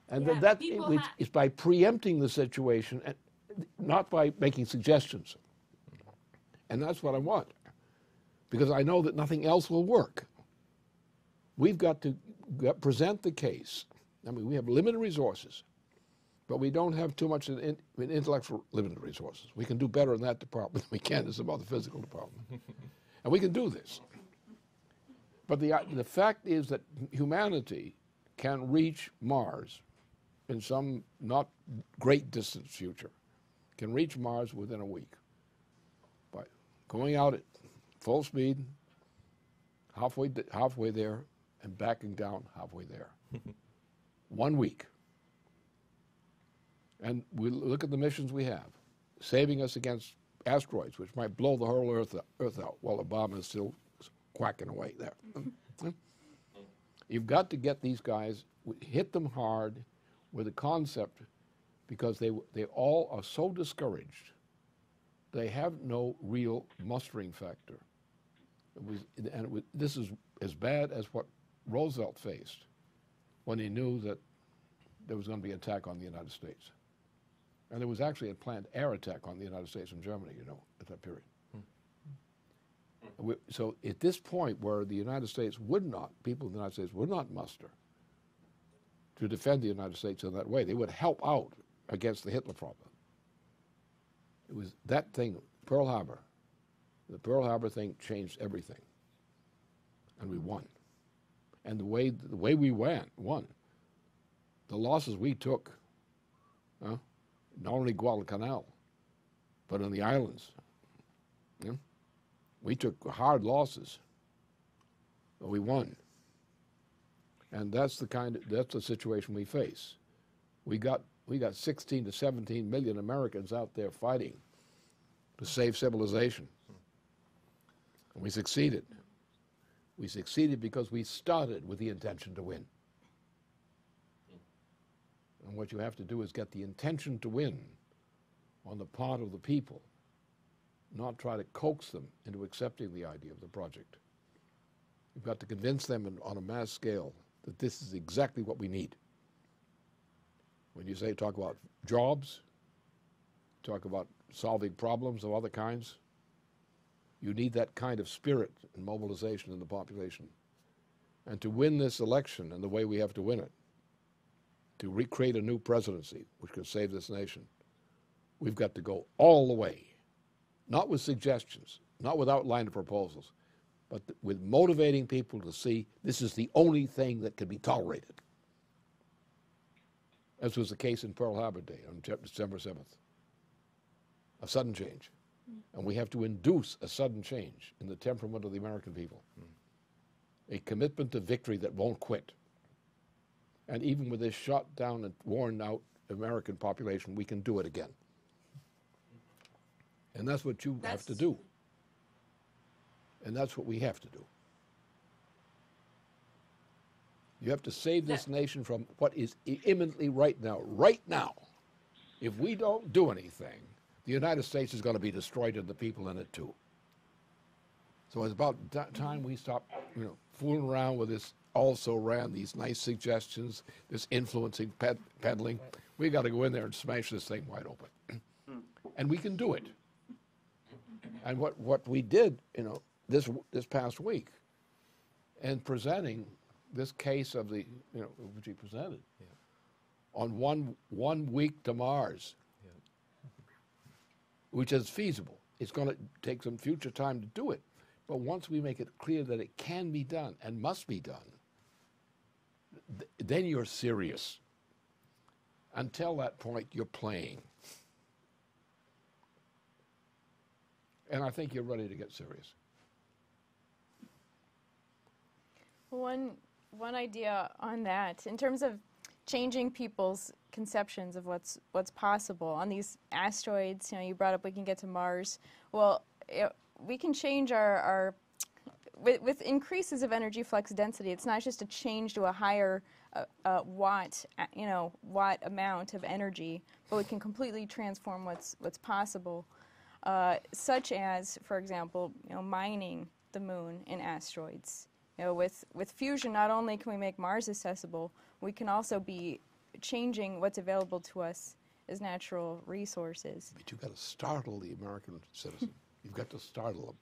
And yeah, that is by preempting the situation, and not by making suggestions. And that's what I want, because I know that nothing else will work. We've got to present the case. I mean, we have limited resources, but we don't have too much intellectual limited resources. We can do better in that department than we can in some other physical department. And we can do this. But the fact is that humanity can reach Mars in some not great distant future, can reach Mars within a week by going out at full speed, halfway there, and backing down halfway there. 1 week. And we look at the missions we have, saving us against asteroids, which might blow the whole Earth out while Obama is still quacking away there. You've got to get these guys, hit them hard with a concept, because they all are so discouraged. They have no real mustering factor. This is as bad as what Roosevelt faced when he knew that there was going to be an attack on the United States. And there was actually a planned air attack on the United States from Germany, you know, at that period. So at this point where the United States people in the United States would not muster to defend the United States in that way, they would help out against the Hitler problem. It was that thing, Pearl Harbor. The Pearl Harbor thing changed everything. And we won. And the way we won, the losses we took, not only Guadalcanal, but on the islands. We took hard losses, but we won. And that's the situation we face. We got 16 to 17 million Americans out there fighting to save civilization. And we succeeded. We succeeded because we started with the intention to win. And what you have to do is get the intention to win on the part of the people, not try to coax them into accepting the idea of the project. You've got to convince them on a mass scale that this is exactly what we need. When you talk about jobs, talk about solving problems of other kinds, you need that kind of spirit and mobilization in the population. And to win this election and the way we have to win it, to recreate a new presidency which can save this nation, we've got to go all the way, not with suggestions, not with outlined proposals, but with motivating people to see this is the only thing that can be tolerated, as was the case in Pearl Harbor Day on December 7th. A sudden change. And we have to induce a sudden change in the temperament of the American people. A commitment to victory that won't quit. And even with this shot down and worn out American population, we can do it again. And that's what you have to do. And that's what we have to do. You have to save this nation from what is imminently right now. Right now, if we don't do anything, the United States is going to be destroyed and the people in it too. So it's about time we stop, fooling around with this also-ran, these nice suggestions, this influencing, peddling. We got to go in there and smash this thing wide open. And we can do it. And what we did, this past week, and presenting this case of the, which he presented, on one week to Mars, which is feasible. It's going to take some future time to do it. But once we make it clear that it can be done and must be done, then you're serious. Until that point, you're playing. And I think you're ready to get serious. One idea on that, in terms of changing people's conceptions of what's possible on these asteroids, you brought up we can get to Mars. Well, we can change our with increases of energy flux density. It's not just a change to a higher watt amount of energy, but we can completely transform what's possible, such as, for example, mining the moon in asteroids. With fusion, not only can we make Mars accessible, we can also be changing what's available to us as natural resources. But you've got to startle the American citizen. You've got to startle them.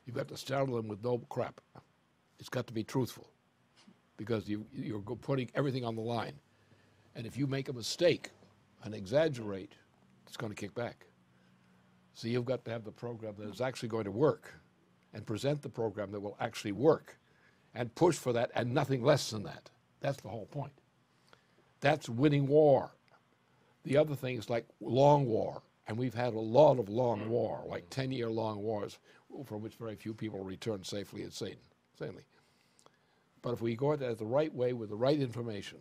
You've got to startle them with no crap. It's got to be truthful, because you're putting everything on the line. And if you make a mistake and exaggerate, it's going to kick back. So you've got to have the program that is actually going to work, and present the program that will actually work, and push for that and nothing less than that. That's the whole point. That's winning war. The other thing is like long war, and we've had a lot of long war, like 10-year long wars, from which very few people return safely and sanely. But if we go at it the right way with the right information,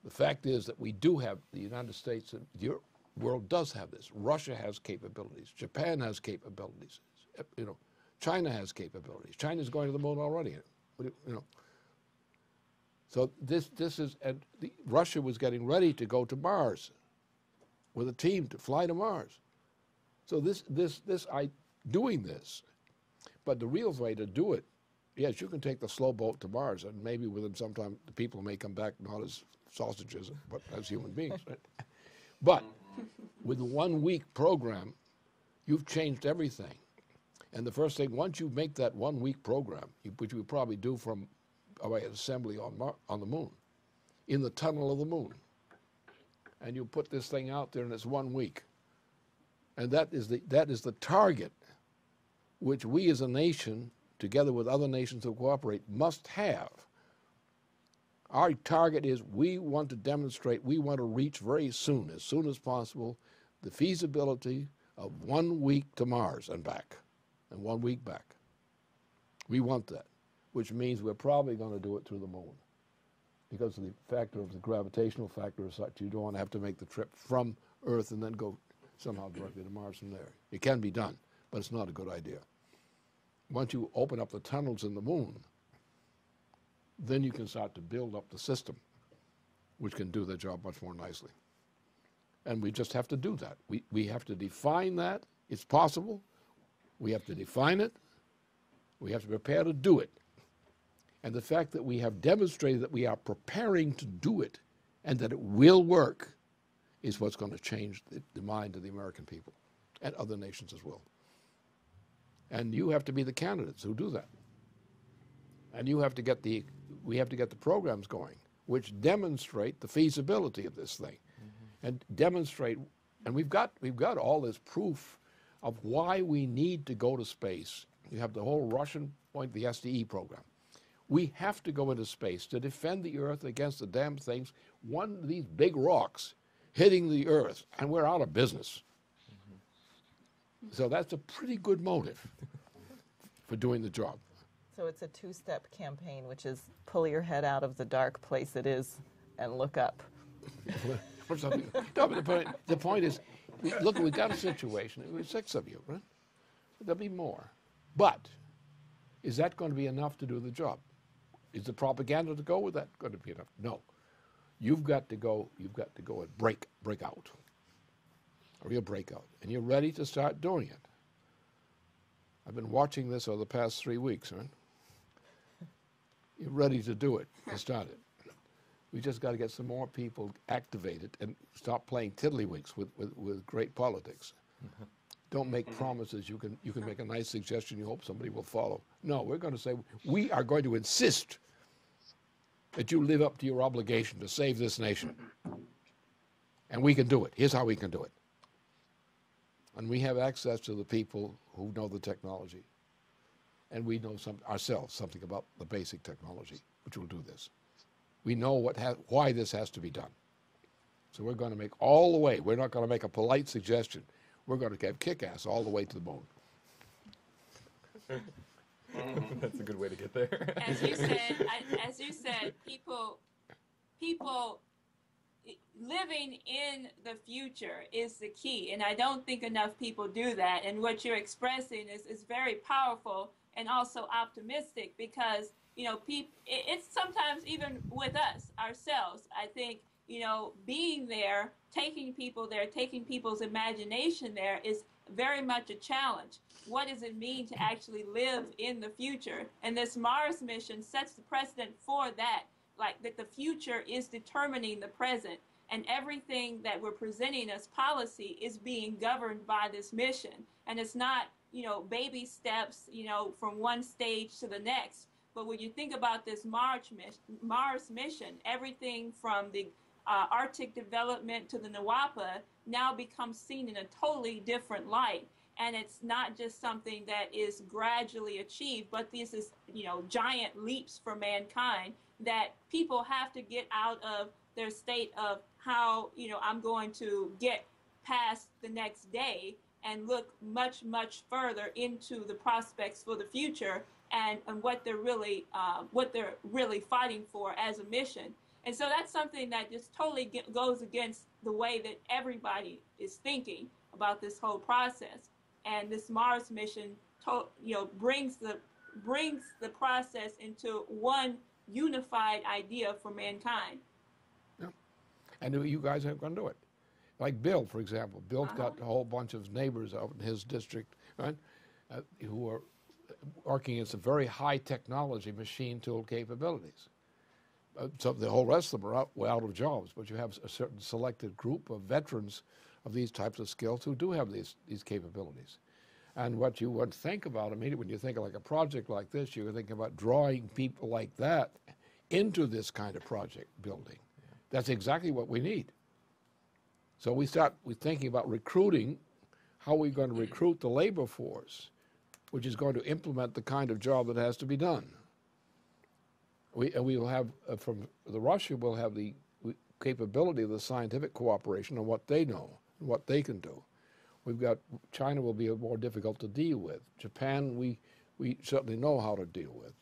the fact is that we do have, the United States and the world does have this. Russia has capabilities. Japan has capabilities. China has capabilities. China's going to the moon already. So this is, and Russia was getting ready to go to Mars with a team to fly to Mars. So doing this, but the real way to do it, yes, you can take the slow boat to Mars, and maybe within some time the people may come back not as sausages, but as human beings. Right? But with the 1 week program, you've changed everything. And the first thing, once you make that 1 week program, which you probably do from an assembly on the moon, in the tunnel of the moon, and you put this thing out there, and it's 1 week, and that is the target which we as a nation, together with other nations who cooperate, must have. Our target is we want to demonstrate, we want to reach very soon as possible, the feasibility of 1 week to Mars and back, and 1 week back. We want that, which means we're probably going to do it through the moon, because of the factor of the gravitational factor is such. You don't want to have to make the trip from Earth and then go somehow directly to Mars from there. It can be done, but it's not a good idea. Once you open up the tunnels in the moon, then you can start to build up the system, which can do the job much more nicely. And we just have to do that. We have to define that. It's possible. We have to define it. We have to prepare to do it. And the fact that we have demonstrated that we are preparing to do it and that it will work is what's going to change the mind of the American people and other nations as well. And you have to be the candidates who do that. And we have to get the programs going, which demonstrate the feasibility of this thing, and demonstrate. And we've got all this proof of why we need to go to space. You have the whole Russian point, the SDE program. We have to go into space to defend the Earth against the damn things. One of these big rocks hitting the Earth, and we're out of business. So that's a pretty good motive for doing the job. So it's a two-step campaign, which is pull your head out of the dark place it is and look up. No, but the point is, look, we've got a situation. There's 6 of you, right? There'll be more. But is that going to be enough to do the job? Is the propaganda to go with that going to be enough? No. You've got to go and break out. A real breakout. And you're ready to start doing it. I've been watching this over the past 3 weeks, right? You're ready to do it, to start it. We just got to get some more people activated and stop playing tiddlywinks with great politics. Don't make promises. You can make a nice suggestion. You hope somebody will follow. No, we're going to say, we are going to insist that you live up to your obligation to save this nation. And we can do it. Here's how we can do it. And we have access to the people who know the technology. And we know ourselves something about the basic technology, which will do this. We know why this has to be done. So we're going to make all the way. We're not going to make a polite suggestion. We're going to have kick-ass all the way to the moon. That's a good way to get there. As you said, people living in the future is the key, and I don't think enough people do that. And what you're expressing is very powerful and also optimistic, because it's sometimes even with us ourselves. I think being there, taking people there, taking people's imagination there is very much a challenge. What does it mean to actually live in the future? And this Mars mission sets the precedent for that, like that the future is determining the present, and everything that we're presenting as policy is being governed by this mission. And it's not, baby steps, from one stage to the next. But when you think about this Mars mission, everything from the Arctic development to the NWAPA now becomes seen in a totally different light. And it's not just something that is gradually achieved, but this is, giant leaps for mankind that people have to get out of their state of how, I'm going to get past the next day and look much, much further into the prospects for the future and what they're really fighting for as a mission. And so that's something that just totally goes against the way that everybody is thinking about this whole process. And this Mars mission, brings the process into one unified idea for mankind. Yeah. And you guys are going to do it. Like Bill, for example. Bill's got a whole bunch of neighbors out in his district, right, who are working in some very high technology machine tool capabilities. So the whole rest of them are out of jobs, but you have a certain selected group of veterans of these types of skills who do have these capabilities. And what you would think about immediately when you think of like a project like this, you're thinking about drawing people like that into this kind of project building. Yeah. That's exactly what we need. So we're thinking about recruiting, how we're going to recruit the labor force, which is going to implement the kind of job that has to be done. We will have, from Russia, we'll have the capability of the scientific cooperation on what they know and what they can do. We've got, China will be more difficult to deal with. Japan, we certainly know how to deal with.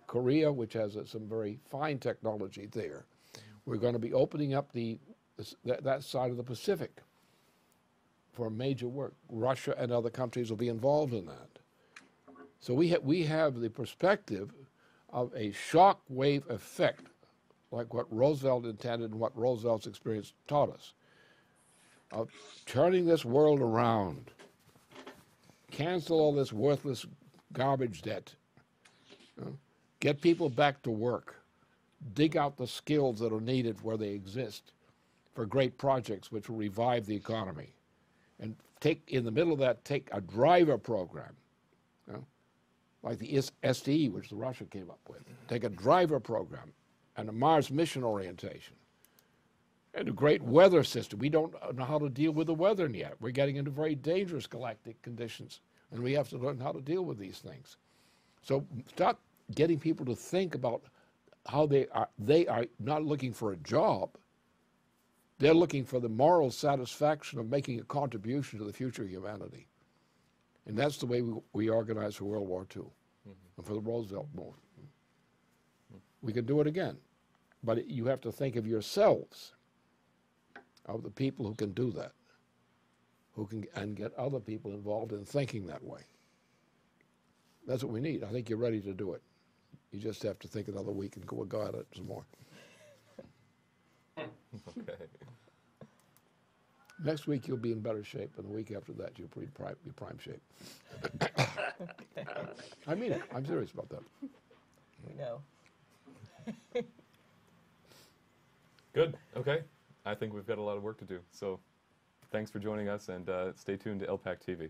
Korea, which has some very fine technology there. We're going to be opening up that side of the Pacific for major work. Russia and other countries will be involved in that. So we have the perspective of a shock wave effect, like what Roosevelt intended and what Roosevelt's experience taught us, of turning this world around, cancel all this worthless garbage debt, get people back to work, dig out the skills that are needed where they exist for great projects which will revive the economy, and in the middle of that, take a driver program. like the SDE, which the Russia came up with. Take a driver program and a Mars mission orientation and a great weather system. We don't know how to deal with the weather yet. We're getting into very dangerous galactic conditions, and we have to learn how to deal with these things. So start getting people to think about how they are not looking for a job. They're looking for the moral satisfaction of making a contribution to the future of humanity. And that's the way we organized for World War II and for the Roosevelt movement. We can do it again. But you have to think of yourselves, of the people who can do that, and get other people involved in thinking that way. That's what we need. I think you're ready to do it. You just have to think another week and go at it some more. Okay. Next week you'll be in better shape, and the week after that you'll be prime shape. I mean it. I'm serious about that. We know. Good. Okay. I think we've got a lot of work to do. So thanks for joining us, and stay tuned to LPAC TV.